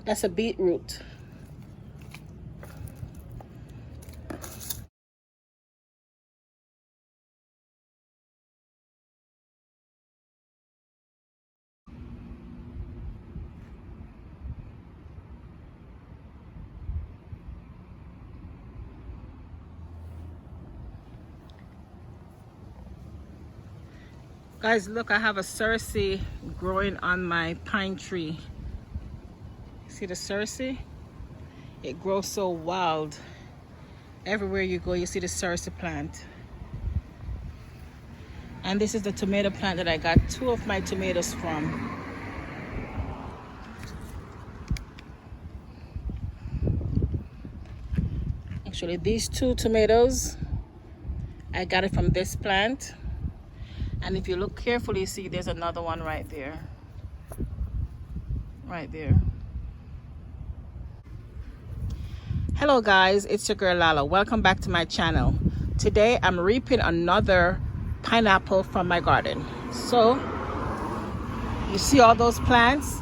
That's a beetroot. Guys, look, I have a cerci growing on my pine tree. See the cerci? It grows so wild. Everywhere you go, you see the cerci plant. And this is the tomato plant that I got 2 of my tomatoes from. Actually, these 2 tomatoes, I got it from this plant. And if you look carefully, you see there's another one right there. Right there. Hello guys, it's your girl Lala. Welcome back to my channel. Today I'm reaping another pineapple from my garden. So, you see all those plants?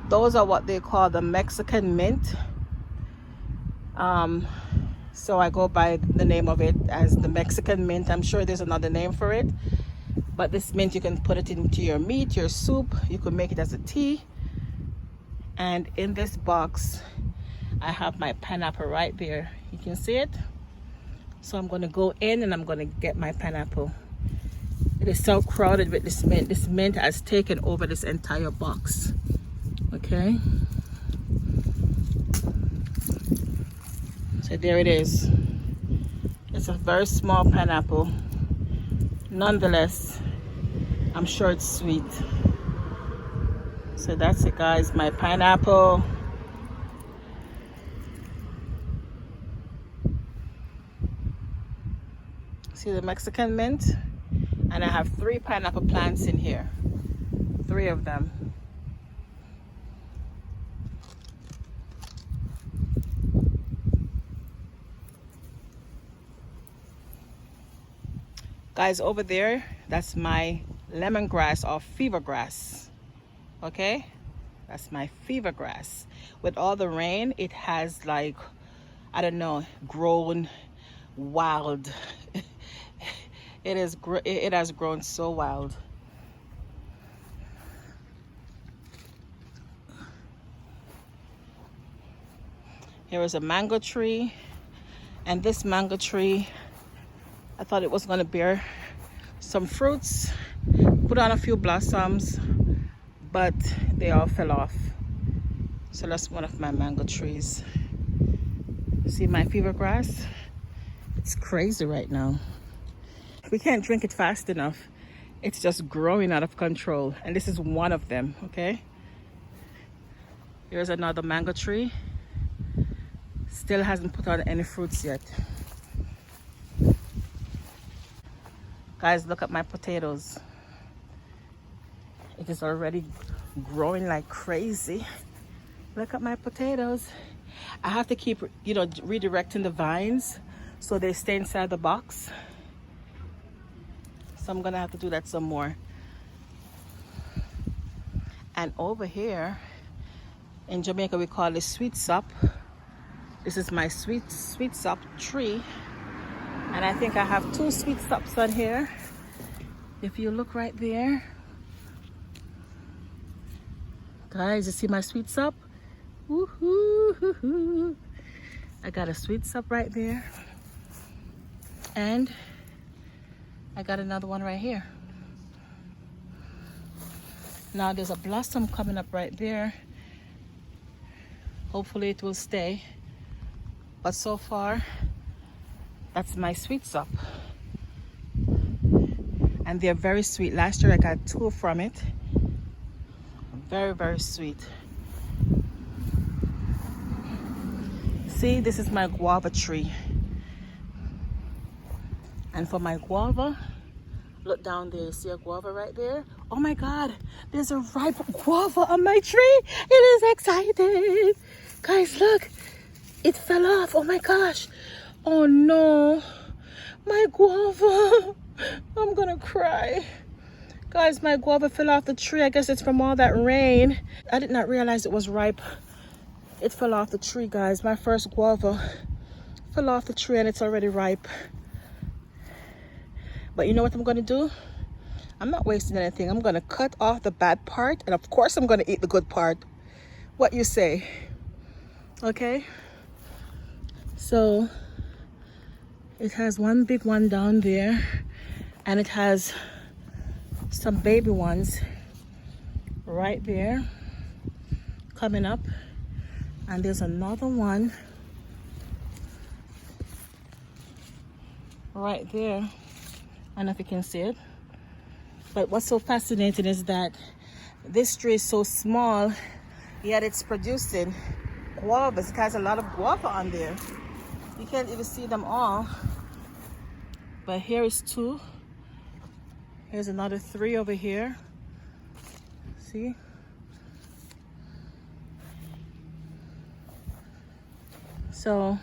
Those are what they call the Mexican mint. So I go by the name of it as the Mexican mint. I'm sure there's another name for it. But this mint, you can put it into your meat, your soup. You can make it as a tea. And in this box, I have my pineapple right there. You can see it. So I'm going to go in and I'm going to get my pineapple. It is so crowded with this mint. This mint has taken over this entire box. Okay. So there it is. It's a very small pineapple. Nonetheless, I'm sure it's sweet. So that's it, guys. My pineapple. See the Mexican mint? And I have 3 pineapple plants in here. 3 of them. Guys, over there, that's my lemongrass or fever grass. Okay? That's my fever grass. With all the rain, it has like, I don't know, grown wild. It has grown so wild. Here is a mango tree, and this mango tree, I thought it was going to bear some fruits, put on a few blossoms, but they all fell off. So that's one of my mango trees. See my fever grass? It's crazy right now. We can't drink it fast enough. It's just growing out of control. And this is one of them, okay? Here's another mango tree. Still hasn't put on any fruits yet. Guys, look at my potatoes. It is already growing like crazy. Look at my potatoes. I have to keep, redirecting the vines so they stay inside the box. So I'm gonna have to do that some more. And over here, in Jamaica, we call it sweet sop. This is my sweet sop tree. And I think I have 2 sweet sops on here. If you look right there. Guys, you see my sweet sop? Woohoo! I got a sweet sop right there. And I got another one right here. Now there's a blossom coming up right there. Hopefully it will stay. But so far, that's my sweet sop. And they're very sweet. Last year I got 2 from it. Very, very sweet. See, this is my guava tree. And for my guava, look down there. See a guava right there? Oh my God, there's a ripe guava on my tree. It is exciting. Guys, look. It fell off. Oh my gosh. Oh no. My guava. I'm gonna cry. Guys, my guava fell off the tree. I guess it's from all that rain. I did not realize it was ripe. It fell off the tree, guys. My first guava fell off the tree and it's already ripe. But you know what I'm gonna do? I'm not wasting anything. I'm gonna cut off the bad part, and of course I'm gonna eat the good part. What you say? Okay? So it has one big one down there, and it has some baby ones right there coming up, and there's another one right there. I don't know if you can see it, but what's so fascinating is that this tree is so small, yet it's producing guavas. It has a lot of guava on there. You can't even see them all, but here is 2. Here's another 3 over here. See? So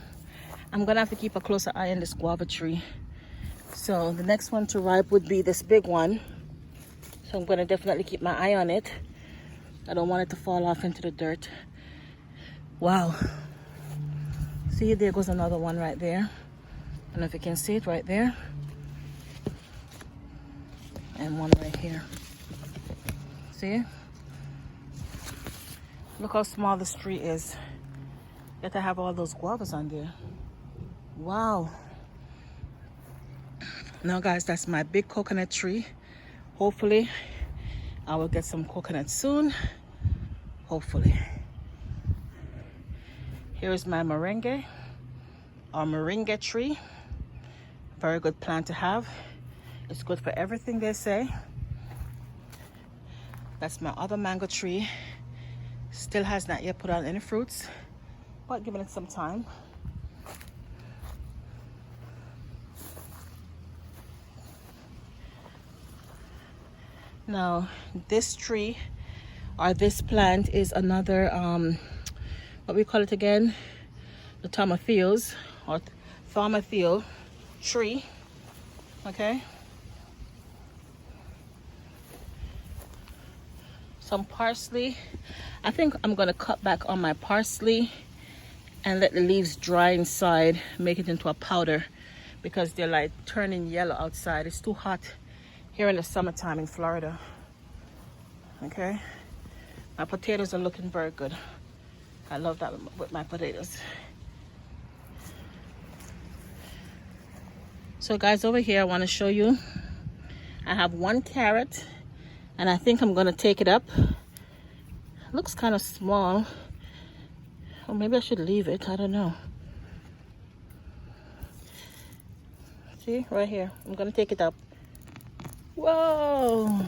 I'm gonna have to keep a closer eye on this guava tree. So the next one to ripe would be this big one. So I'm gonna definitely keep my eye on it. I don't want it to fall off into the dirt. Wow. See, there goes another one right there. I don't know if you can see it right there. And one right here. See? Look how small this tree is. Yet I have all those guavas on there. Wow. Now guys, that's my big coconut tree. Hopefully I will get some coconut soon. Hopefully. Here is my moringa or moringa tree. Very good plant to have. It's good for everything, they say. That's my other mango tree. Still has not yet put on any fruits, but giving it some time. Now this tree or this plant is another what we call it again, the tomatillos or tomatillo tree. Okay, some parsley. I think I'm gonna cut back on my parsley and let the leaves dry inside, make it into a powder, because they're like turning yellow outside. It's too hot here in the summertime in Florida. Okay, my potatoes are looking very good. I love that with my potatoes. So guys, over here I want to show you, I have 1 carrot and I think I'm gonna take it up. Looks kind of small, or maybe I should leave it, I don't know. See, right here, I'm gonna take it up. Whoa,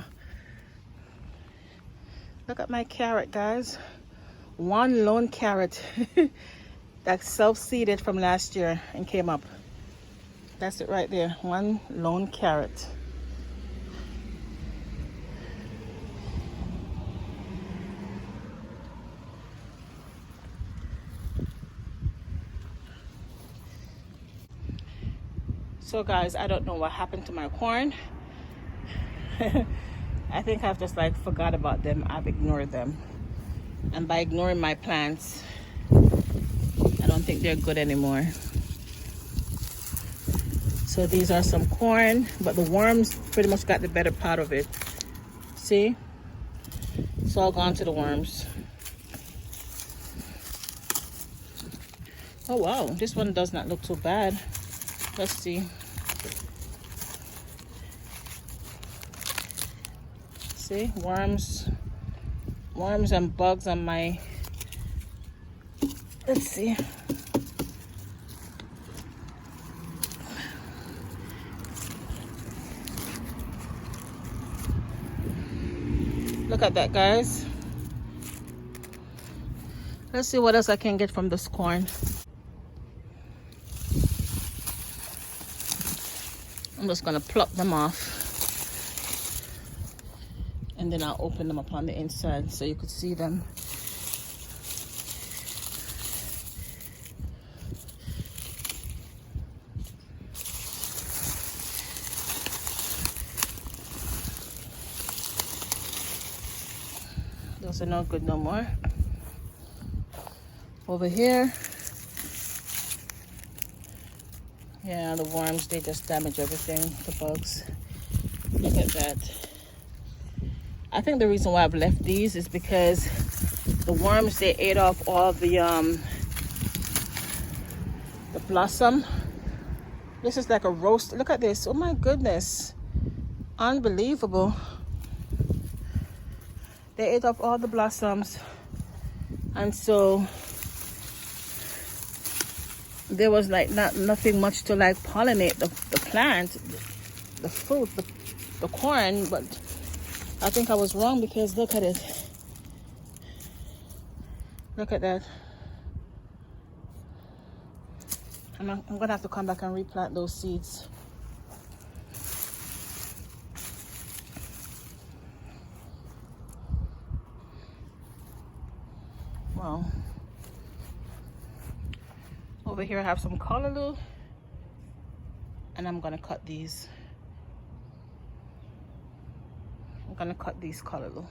look at my carrot, guys. 1 lone carrot that's self-seeded from last year and came up. That's it right there, 1 lone carrot. So guys, I don't know what happened to my corn. I think I've just like forgot about them. I've ignored them. And by ignoring my plants, I don't think they're good anymore. So these are some corn, but the worms pretty much got the better part of it. See? It's all gone to the worms. Oh wow, this one does not look too bad. Let's see. See, worms and bugs on my, let's see. Look at that, guys. Let's see what else I can get from this corn. I'm just gonna pluck them off. And then I'll open them up on the inside so you could see them. Those are not good no more. Over here, yeah, the worms, they just damage everything, the bugs. Look at that. I think the reason why I've left these is because the worms, they ate off all the blossom. This is like a roast. Look at this. Oh my goodness. Unbelievable. They ate off all the blossoms. And so there was like nothing much to like pollinate the plant, the fruit, the corn. But I think I was wrong because look at it. Look at that. I'm gonna have to come back and replant those seeds. Well, over here I have some callaloo, and I'm gonna cut these. I'm gonna cut these callaloo.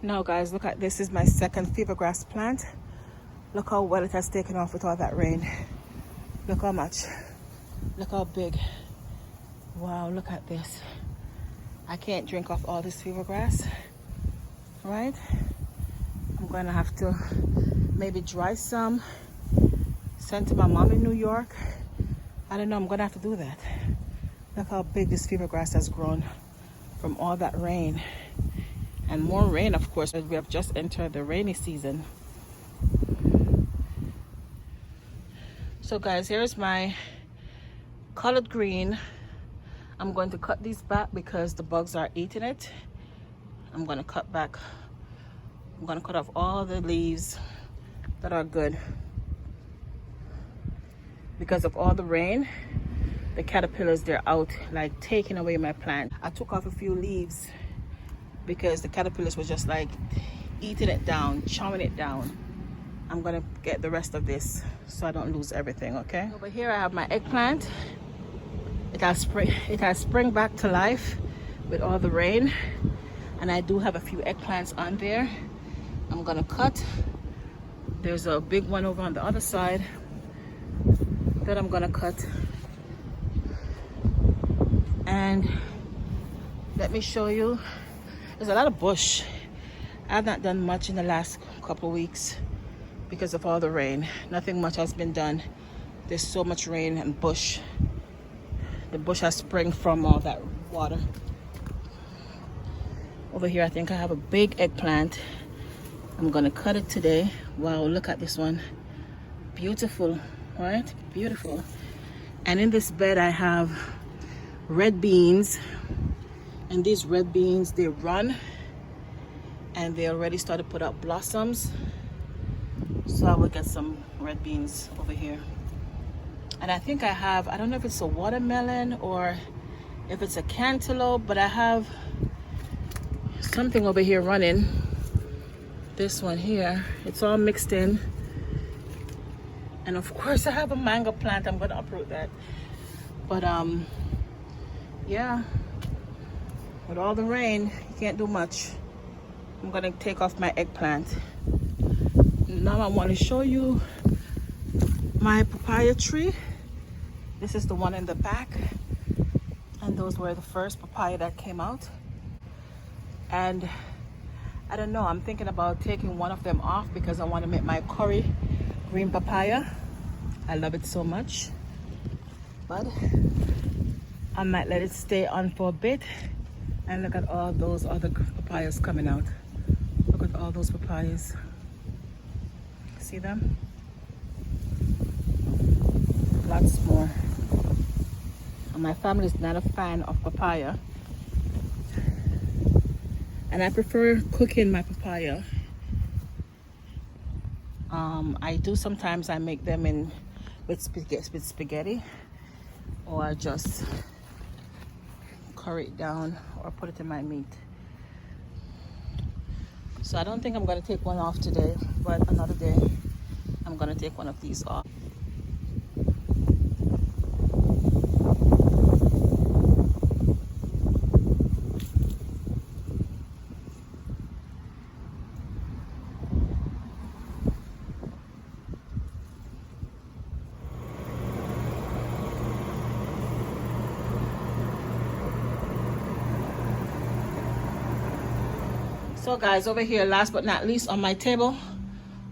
Now guys, look at this. Is my second fever grass plant. Look how well it has taken off with all that rain. Look how much. Look how big. Wow, look at this. I can't drink off all this fever grass, right? I'm gonna have to maybe dry some, send to my mom in New York. I don't know, I'm gonna have to do that. Look how big this fever grass has grown from all that rain. And more rain, of course, as we have just entered the rainy season. So guys, here's my collard green. I'm going to cut these back because the bugs are eating it. I'm going to cut back. I'm going to cut off all the leaves that are good. Because of all the rain, the caterpillars, they're out like taking away my plant. I took off a few leaves because the caterpillars were just like eating it down, chowing it down. I'm gonna get the rest of this so I don't lose everything, okay? Over here I have my eggplant. It has spring back to life with all the rain. And I do have a few eggplants on there. I'm gonna cut. There's a big one over on the other side that I'm gonna cut. And let me show you. There's a lot of bush. I've not done much in the last couple weeks because of all the rain. Nothing much has been done. There's so much rain and bush. The bush has sprung from all that water. Over here, I think I have a big eggplant. I'm gonna cut it today. Wow, look at this one. Beautiful, right? Beautiful. And in this bed, I have red beans. And these red beans, they run and they already started to put out blossoms. So I will get some red beans over here. And I think I have, I don't know if it's a watermelon or if it's a cantaloupe, but I have something over here running. This one here, it's all mixed in. And of course I have a mango plant. I'm gonna uproot that. But yeah. With all the rain, you can't do much. I'm gonna take off my eggplant. Now I want to show you my papaya tree. This is the one in the back. And those were the first papaya that came out. And I don't know, I'm thinking about taking one of them off because I want to make my curry green papaya. I love it so much. But I might let it stay on for a bit. And look at all those other papayas coming out. Look at all those papayas. See them? Lots more. And my family is not a fan of papaya. And I prefer cooking my papaya. I do sometimes, I make them with spaghetti. Or just curry it down or put it in my meat. So I don't think I'm going to take one off today, but another day I'm going to take one of these off. So guys, over here, last but not least, on my table,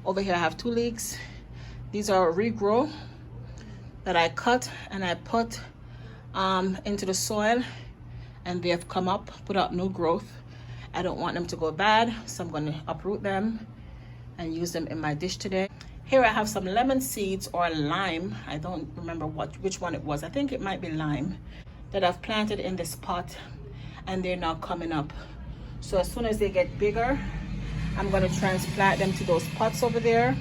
over here I have 2 leeks. These are regrow that I cut and I put into the soil, and they have come up, put up new growth. I don't want them to go bad, so I'm going to uproot them and use them in my dish today. Here I have some lemon seeds or lime. I don't remember which one it was. I think it might be lime, that I've planted in this pot, and they're now coming up. So as soon as they get bigger, I'm going to transplant them to those pots over there,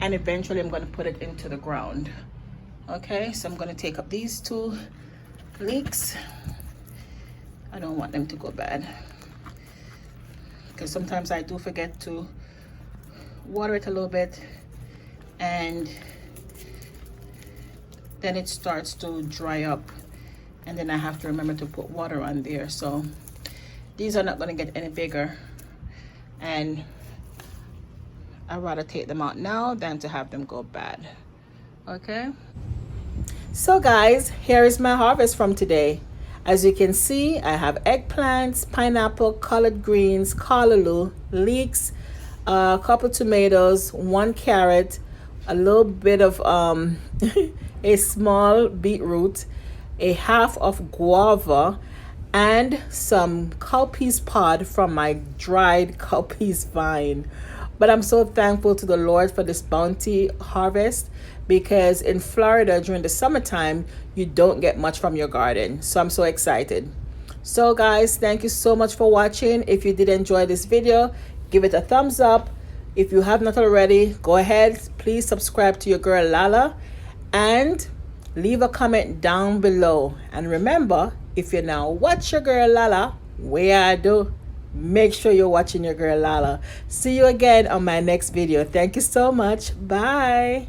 and eventually I'm going to put it into the ground. Okay, so I'm going to take up these 2 leeks. I don't want them to go bad, because sometimes I do forget to water it a little bit, and then it starts to dry up, and then I have to remember to put water on there. So these are not going to get any bigger, and I'd rather take them out now than to have them go bad. Okay, so guys, here is my harvest from today. As you can see, I have eggplants, pineapple, collard greens, callaloo, leeks, a couple tomatoes, 1 carrot, a little bit of a small beetroot, a half of guava, and some cowpeas pod from my dried cowpeas vine. But I'm so thankful to the Lord for this bounty harvest, because in Florida during the summertime you don't get much from your garden. So I'm so excited. So guys, thank you so much for watching. If you did enjoy this video, give it a thumbs up. If you have not already, go ahead, please subscribe to your girl Lala, and leave a comment down below. And remember, if you now watch your girl Lala, where I do, make sure you're watching your girl Lala. See you again on my next video. Thank you so much. Bye.